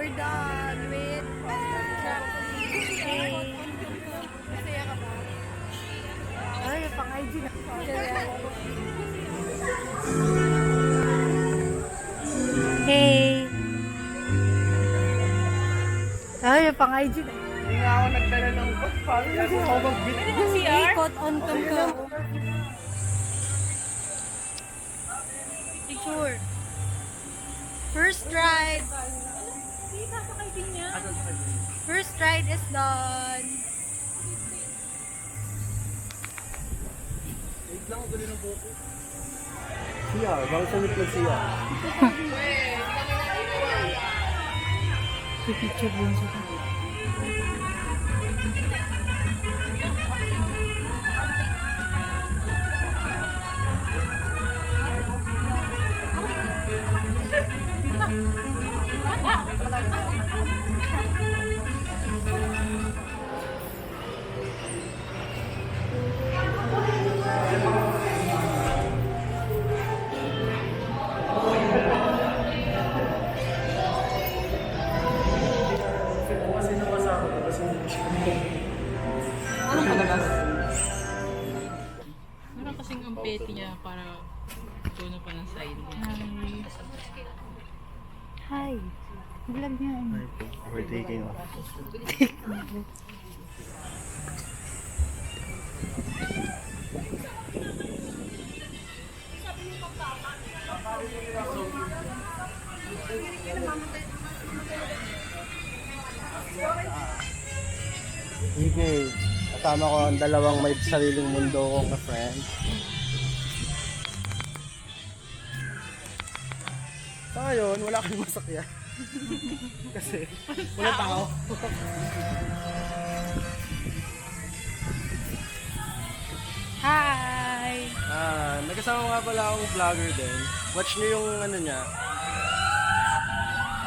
we're done with Masaya ka ba? Ay, pang-IG na. Hey! Ay, pang-IG na. Hindi nga ako nagdala ng bus. Paano ako mag-video? Ikot on cam ka. Picture. First ride. First ride is done. Wait lang, dali ng buko. Siya, baka sumit lang siya. Picture din siya. Kasi nabasa ako. Kasi Parang kasing ang petty niya para puno pa ng side niya. Hi. Vlog niya. we're taking off. Sige, kasama ko ang dalawang may sariling mundo kong ka-friend. Sa ngayon, wala kang masakyan. Kasi, wala tao. Hi. Nagkasama nga pala akong vlogger din. Watch niyo yung ano niya.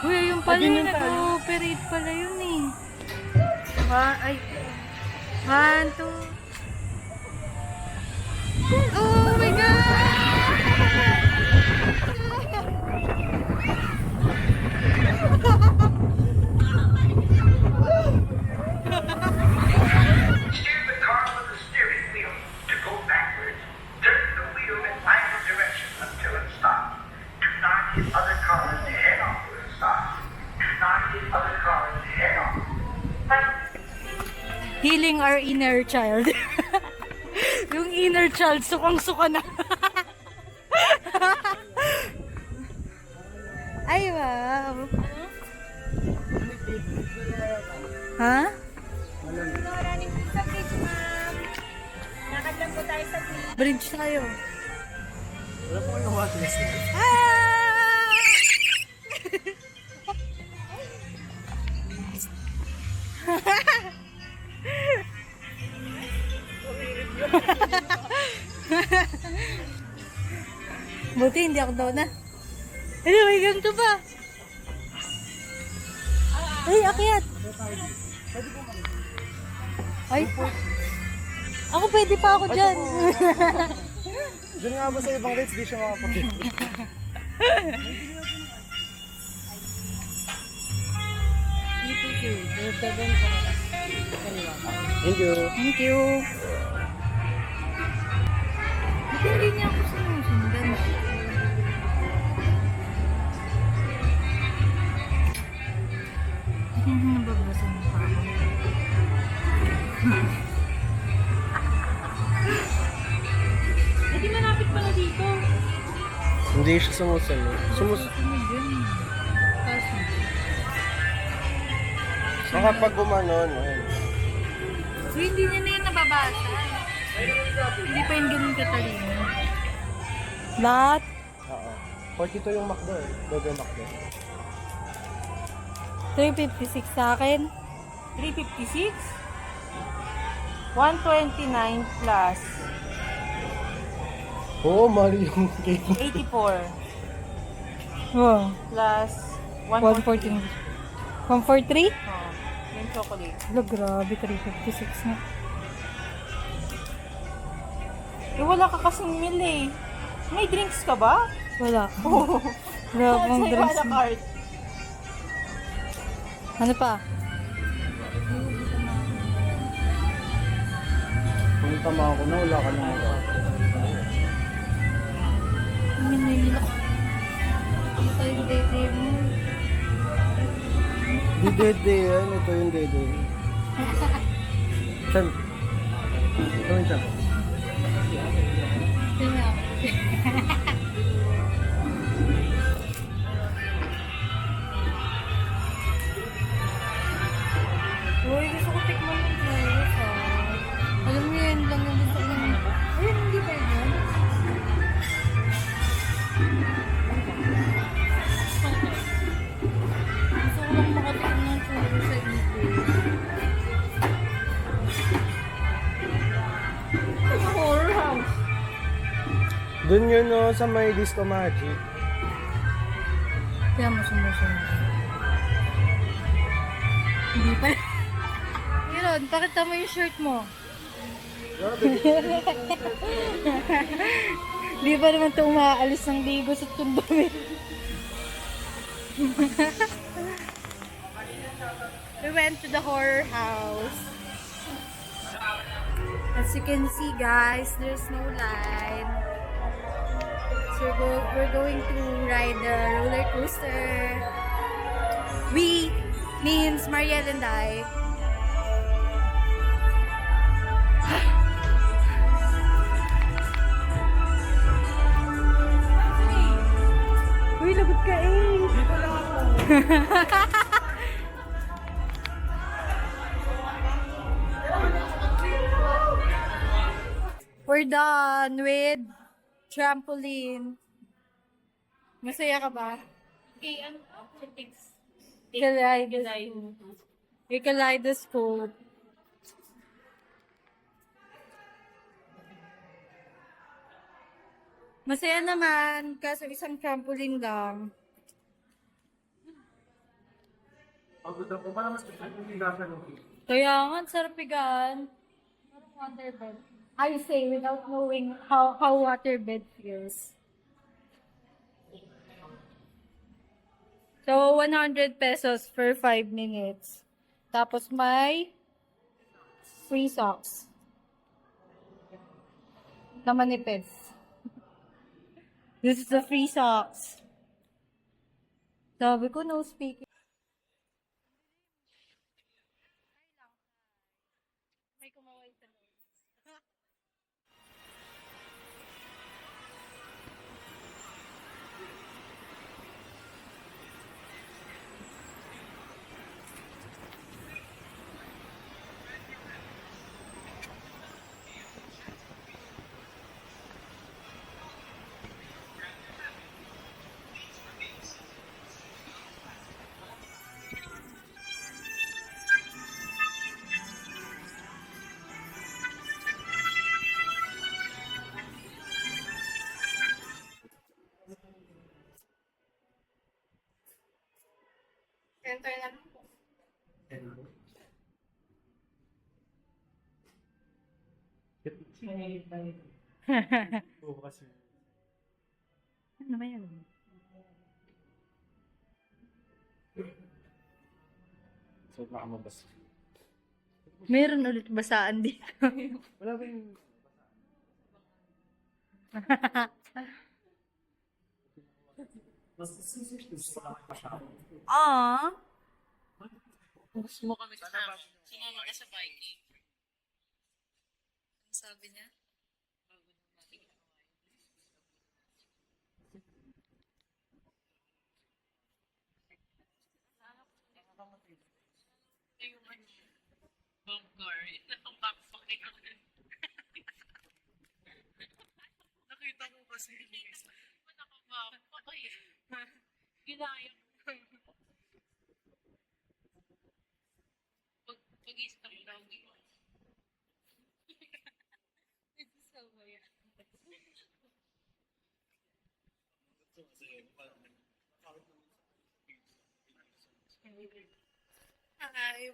Uy, yung pala Again, yun. yung tayo. Nag-ooperate pala yun eh. Ay. 1, 2. Oh my God! Steer the car with the steering wheel to go backwards. Turn the wheel in either direction until it stops. Do not hit other cars head on when it stops. Do not hit other cars head on. Healing our inner child. Yung inner child, sukang-suka na. Ay, wow. Ha? Bridge na kayo. Wala po kayong watchlist. Ah! Buti hindi ako daw na. Anyway, ganito pa. Ay, akyat. Ay, ako pwede pa ako dyan. Diyan nga ba sa ibang rates, di siya makapagod. Thank you. Thank you. Ba't hindi niya ako sinusundan? Hindi nababasa ng pa ako. Hindi malapit pala dito. Hindi siya sumusunod. Sunod yun. Kaso, Kapag gumanon, so hindi niya na yun nababasa. Hindi pa yung ganun katalino. Lahat? oo. 42 yung McDo eh. Dodo McDo. 356 sa akin. 356? 129 plus Oo, mali yung cake. 84 Wow. plus 114. 143? Oh, yung chocolate. Wala, grabe. 356 na. Eh, wala ka kasing meal eh. May drinks ka ba? Wala. Oo. Wala akong Sa'yo, drinks. a la carte. Ano pa? Kung tama ako na, wala ka na magawa. Ano nililok? Ano tayo dede mo? Di dede yan, ito yung dede. Chan. Ito yung chan. Tingnan. Uy, gusto ko tikman yung gyros Alam mo yun lang yung gusto lang. Ayun, hindi ba yun? Gusto ko lang makatikim ng churro sa eBay. Sa horror house. Doon yun no, sa may Disco Magic. Kaya mo sumusunod. Hindi pa. Meron, pakita mo yung shirt mo. Di ba naman ito umaalis ng ligo sa tundomin? We went to the horror house. As you can see guys, there's no line. So we're going to ride the roller coaster. We means Marielle and I. Uy, lagot ka eh. Dito lang ako. We're done with trampoline. Masaya ka ba? Okay, ano? Fix. Kaleidoscope. Masaya naman, kaso isang trampoline lang. Kaya nga, ang sarap higaan. Parang waterbed. I say without knowing how waterbed feels. So, 100 pesos for 5 minutes. Tapos may free socks. Na manipis. This is the free socks. Sabi ko, no speaking. May kumaway sa loob. Enter na lang po. Ano ba yan? So, nakamabas. Meron ulit basaan dito. Wala ba yung... Aww. Gusto mo kami kasama. Sumama ka sa biking. Ano sabi niya? Bomb car. Ang backpack ko. Nakita ko kasi. Nakabak. Okay. Ginaya ko. Pag-i-stop daw. Ito sa waya.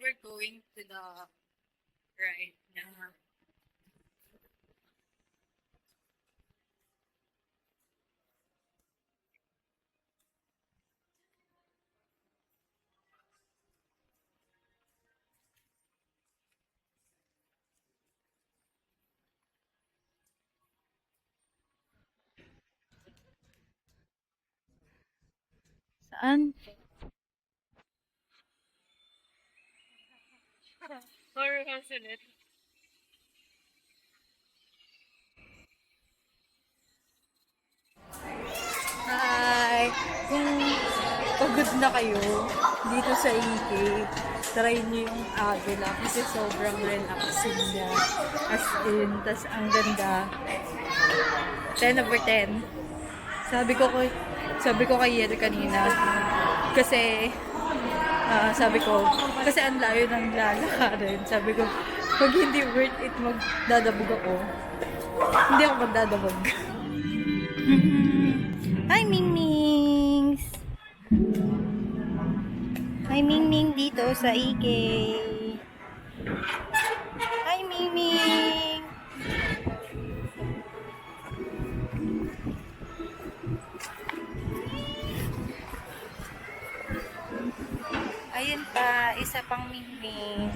We're going to the ride na Saan? Horror house ulit. Hi! Kung pagod na kayo dito sa EK, try nyo yung Avila kasi sobrang relaxing niya. As in, tas ang ganda. 10 over 10. Sabi ko kay Yeri kanina, kasi kasi ang layo ng lalakarin. Sabi ko, pag hindi worth it, magdadabog ako. Hindi ako magdadabog. Hi, Mingmings! Hi, Mingming dito sa EK. Hi, Mingming! Ayun pa, isa pang Mingming.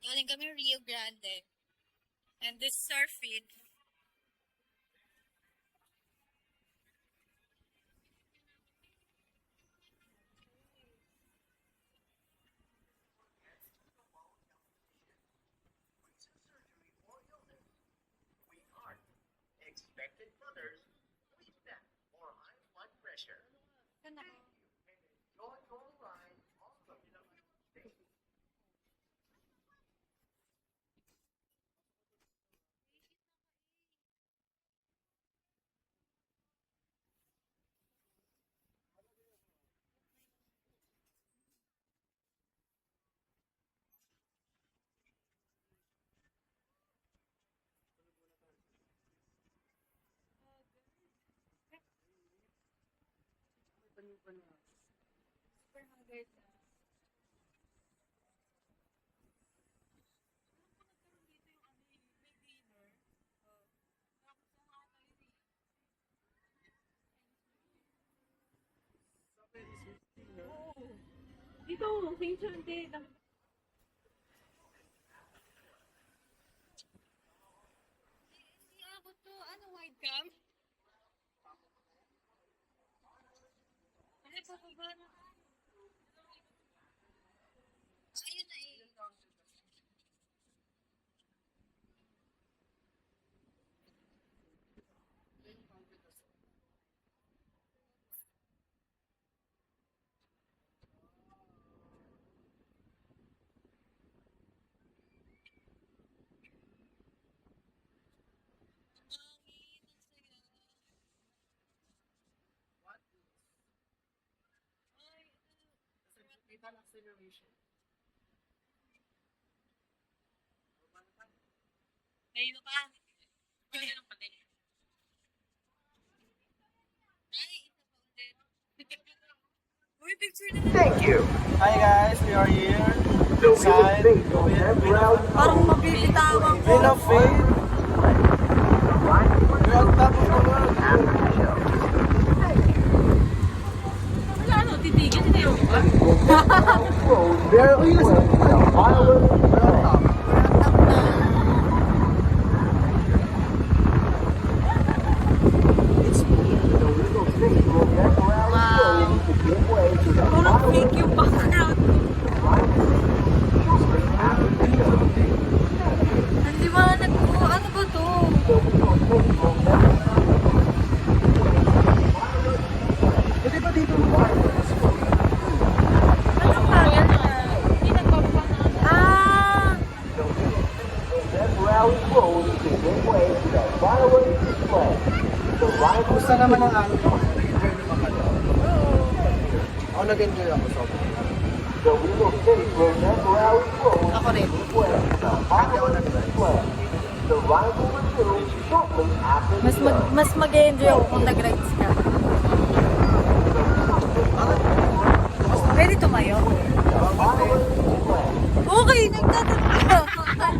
Galing kami Rio Grande. And this is our feed. Expected mothers, please stand for high blood pressure. Thank you, and enjoy your ride on the station. Super haggard na. Dito, St. John din. Hindi ako to. Ano, wide cam? Ano pa ba na? Ayun na eh. Ngayon ka. Ay, isa pa ulit. Uy, picture na. Thank you. Hi guys, we are here inside Parang mabibitawan ko. Wheel of Fate. We're on top of the world. Wala, ano, titigil na yung There is a violent Parang fake yung background. Ang liwanag ko. Ano ba to? naman ang ano, enjoy naman kayo. Ako nag-enjoy ako sobrang. Ako rin. Hindi ako nag-enjoy. Mas mag-enjoy ako kung nag-rides ka. Pwede tumayo? Okay, nagtatanong ka.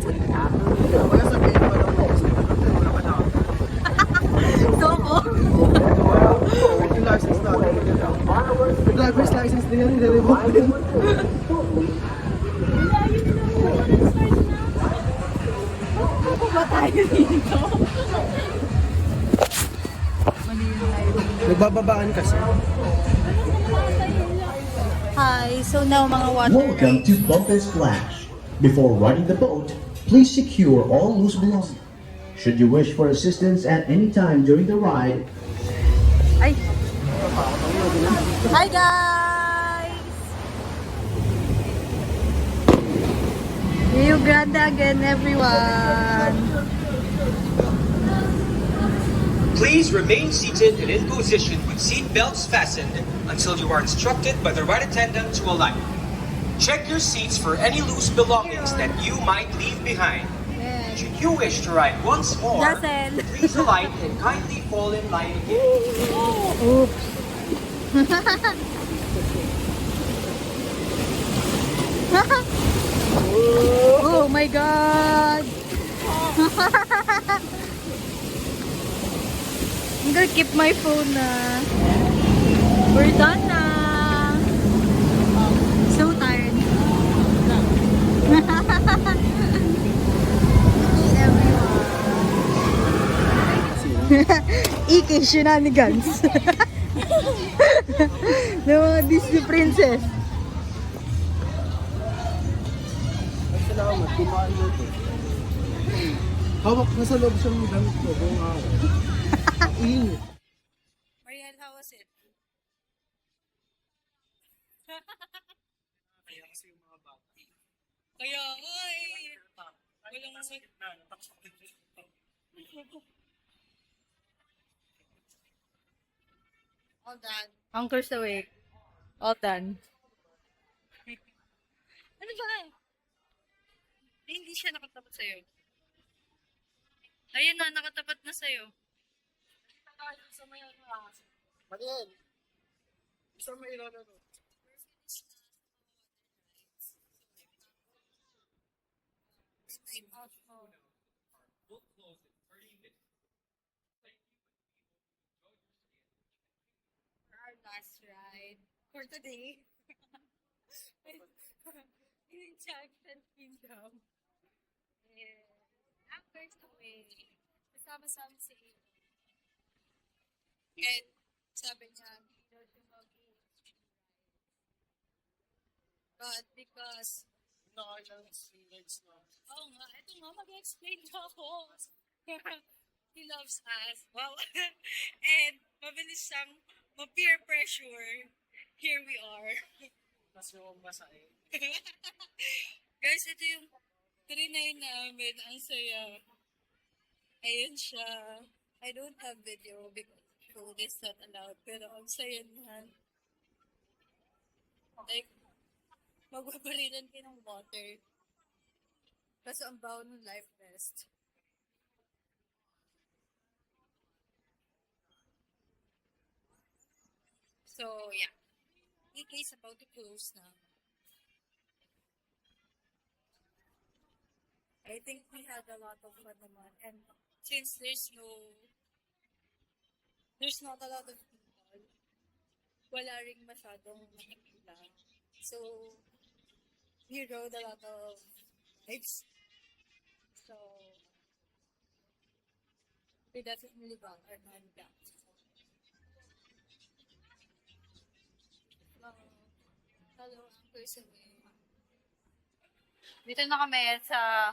Kaya sabihin mo lang po. So ako? Yung license natin. Driver's license din yan, nire-revoke din. Ako ba tayo dito? Mali yung live. Nagbababaan kasi. Hi, so now mga water Welcome to Bumpy Splash. Before riding the boat, please secure all loose belongings. Should you wish for assistance at any time during the ride, Ay! Hi guys! Rio Grande again, everyone! Please remain seated and in position with seat belts fastened until you are instructed by the ride attendant to alight. Check your seats for any loose belongings that you might leave behind. Yes. Should you wish to ride once more, Jasen. please alight and kindly fall in line again. Oops! Oh my God! I'm gonna keep my phone na. We're done na. So tired. Okay, everyone. EK shenanigans. No, Disney princess. Ay, salamat. Kumaan mo ito. Hawak na sa loob siyang damit ko. Buong araw. Ang init. Mariel, how was it? Kaya kasi yung mga bata. Kaya, ay! Walang all done. Anchor's awake. All done. Ano ba? Hindi siya nakatapat sa'yo. Ayun na, nakatapat na sa'yo. Mariel! Isang may ilan ano? Our last ride for today. In Enchanted Kingdom. And Anchor's away. Kasama-sama si Ava. And sabi niya, hindi daw siya mag-i-ride. But because oo nga, ito nga, mag-explain na ako. He loves us. Wow. And mabilis siyang ma-peer pressure. Here we are. Mas yung masaya. Guys, ito yung trinay namin. Ang saya. Ayun siya. I don't have video because food is not allowed. Pero ang saya niyan. Like, magbabarilan kayo ng water. Kasi ang baho ng life vest. So, yeah. EK is about to close na. I think we had a lot of fun naman. And since there's not a lot of people, wala ring masyadong nakikita. So, we rode a lot of lives. So, we definitely got our money back. Hello, Uncle Sabi. Dito na kami sa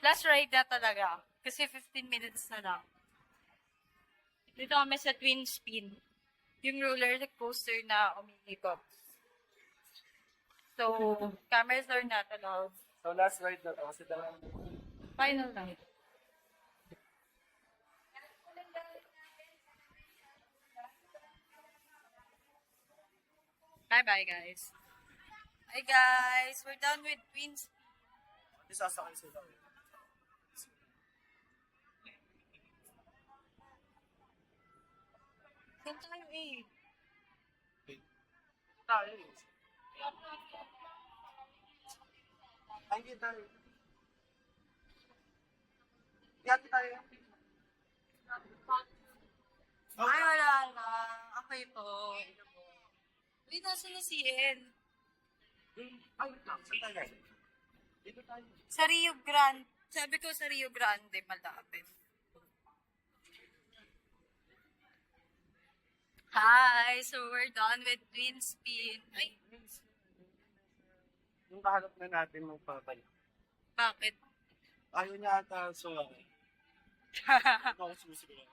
last ride na talaga. Kasi 15 minutes na lang. Dito kami sa Twin Spin. Yung roller coaster na umiikot. So, cameras are not allowed. So last ride na to kasi dalawang Final night. Bye-bye, guys. Hi, guys. We're done with Queens. Isasakay sila. Saan tayo eh? Tayo eh. Ay, hindi tayo. Yati tayo. Ay, wala na. Okay po. Wait, nasa na si En? Ay, saan tayo? Dito tayo. Sa Rio Grande. Sabi ko sa Rio Grande, malapit. Hi! So, we're done with Twin Spin. Ay, Yung kahanap na natin ng papay. bakit? Ayaw niya ata so ako susunod.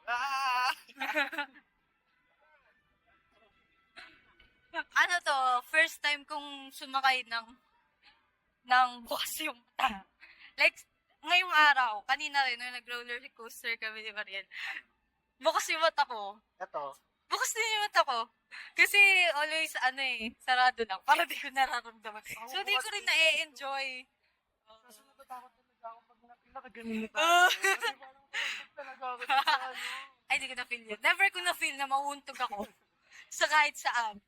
Ano to, first time kong sumakay ng bukas yung mata. Like, ngayong araw, kanina rin, nung nag-roller coaster kami ni Mariel, bukas yung mata ko. Ito. Bukas din yung mata ko. Kasi always, sarado lang. Para di ko nararamdaman. So, di ko rin na-enjoy. Kasunod natakot talaga ako pag nakaganin na tayo. Kasi parang talaga ako sa ano. Ay, di ko na-feel yun. Never ko na-feel na mauuntog ako. Sa kahit saan.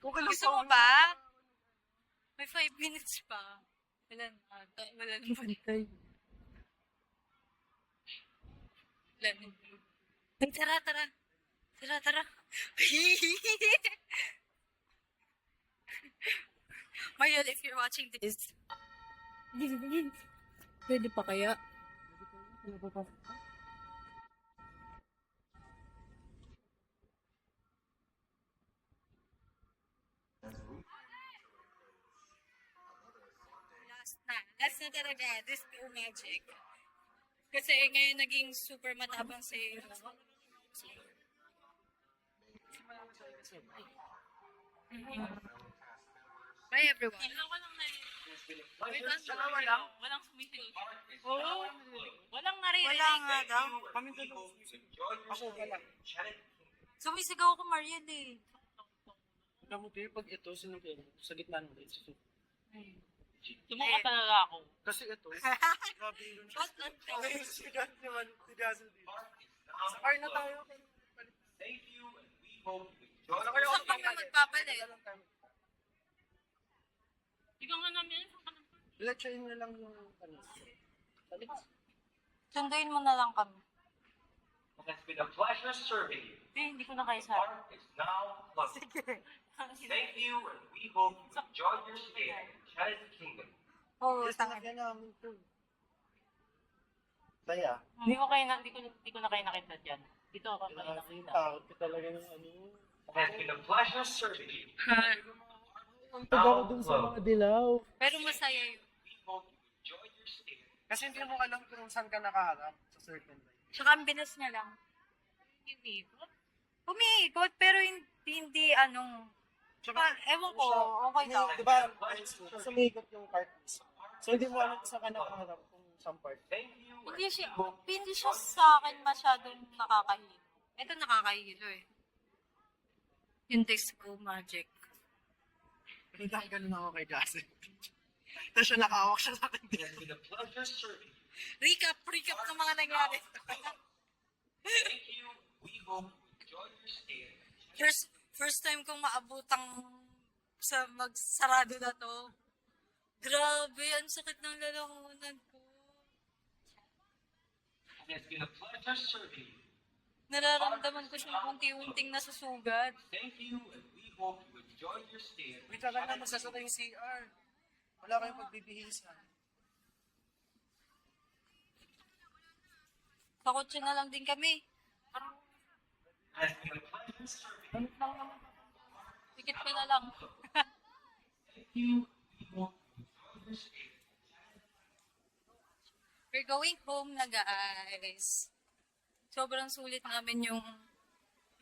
Gusto mo ba? May 5 minutes pa. Wala na. Wala na bantay. Wala na. Ay, tara. Tara. Mayol, if you're watching this. Pwede pa kaya? Last na talaga. This pure magic. Kasi ngayon naging super matabang sa iyo. Bye everyone. Walang sumisigil. Oo. Walang naririnig. Wala nga daw. Kami dalawa. Ako wala. Sumisigaw ko Mariel eh. Alam mo, Tio, pag ito, sinugin, sa gitna ng date, Sumuka talaga ako. kasi ito, grabe yun siya. Ngayon, sigat naman, sigasan dito. Sa car na tayo. Thank you, and we hope you enjoy Saan kami magpapalit? Ikaw nga namin. Letchain na lang yung ano. Sunduin mo na lang kami. It has been a pleasure serving you. Hindi ko na kayo The park is now closed. Thank you, and we hope you enjoyed your stay in Enchanted Kingdom. Oo, Yes, talagyan namin to. Saya. Hindi ko na kayo nakita dyan. Dito ako pa nakita. Takot ka talaga ng ano. It has been a pleasure serving you. Ang taga ko dun sa mga dilaw. Pero masaya yun. We hope you enjoyed your stay. Kasi hindi mo alam kung saan ka nakaharap sa certain line. Tsaka ang binas niya lang. Hindi ko. Umiikot, pero hindi ewan ko, okay lang. Diba, sumigot yung cart. So hindi mo alam kung saan ka nakaharap kung saan part. Thank you, and Hindi siya sa akin masyadong nakakahilo. Ito nakakahilo eh. Yung disco magic. Hindi dahil ganun ako kay Jason. Tapos siya nakahawak siya sa akin. it has been a pleasure serving you. Recap ng mga nangyari. Thank you. We hope you enjoyed your stay. in Enchanted First time kong maabutang sa magsarado na to. Grabe, ang sakit ng lalamunan ko. It has been a pleasure serving you. Nararamdaman ko siyang unti-unting nasusugat. Thank you, and we hope you enjoyed your stay. Wait lang na, masasara yung CR. Wala kayong pagbibihisan. Sa kotse na lang din kami. It has been a pleasure serving you. Tikit ka na lang. Thank you. We hope you enjoyed your stay. We're going home na guys. Sobrang sulit namin yung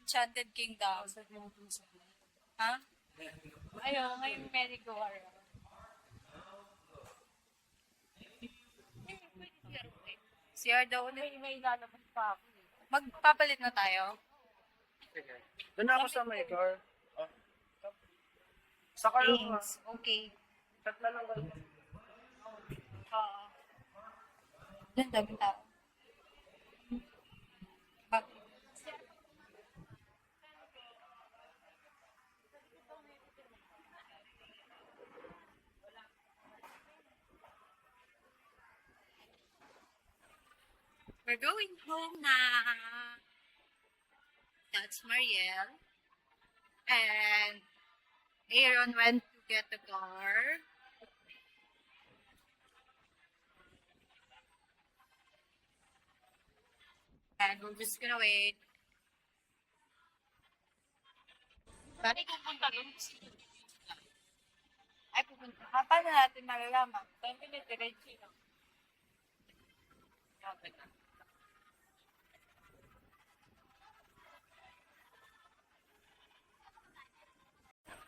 Enchanted Kingdom. Ha? Ayun, ngayong merry-go-round. CR daw ulit. May lalabas pa ako. Magpapalit na tayo. Sige. Doon na ako sa may car. Oh. Sa car lang ha. Thanks. Okay. Chat na lang kayo. Oo. Doon, dami tao. Bakit? We're going home na. That's Marielle. And Aaron went to get the car. And we're just gonna wait. Bakit pupunta doon? Ay, pupunta. Paano natin malalaman? 10 minutes, diretso.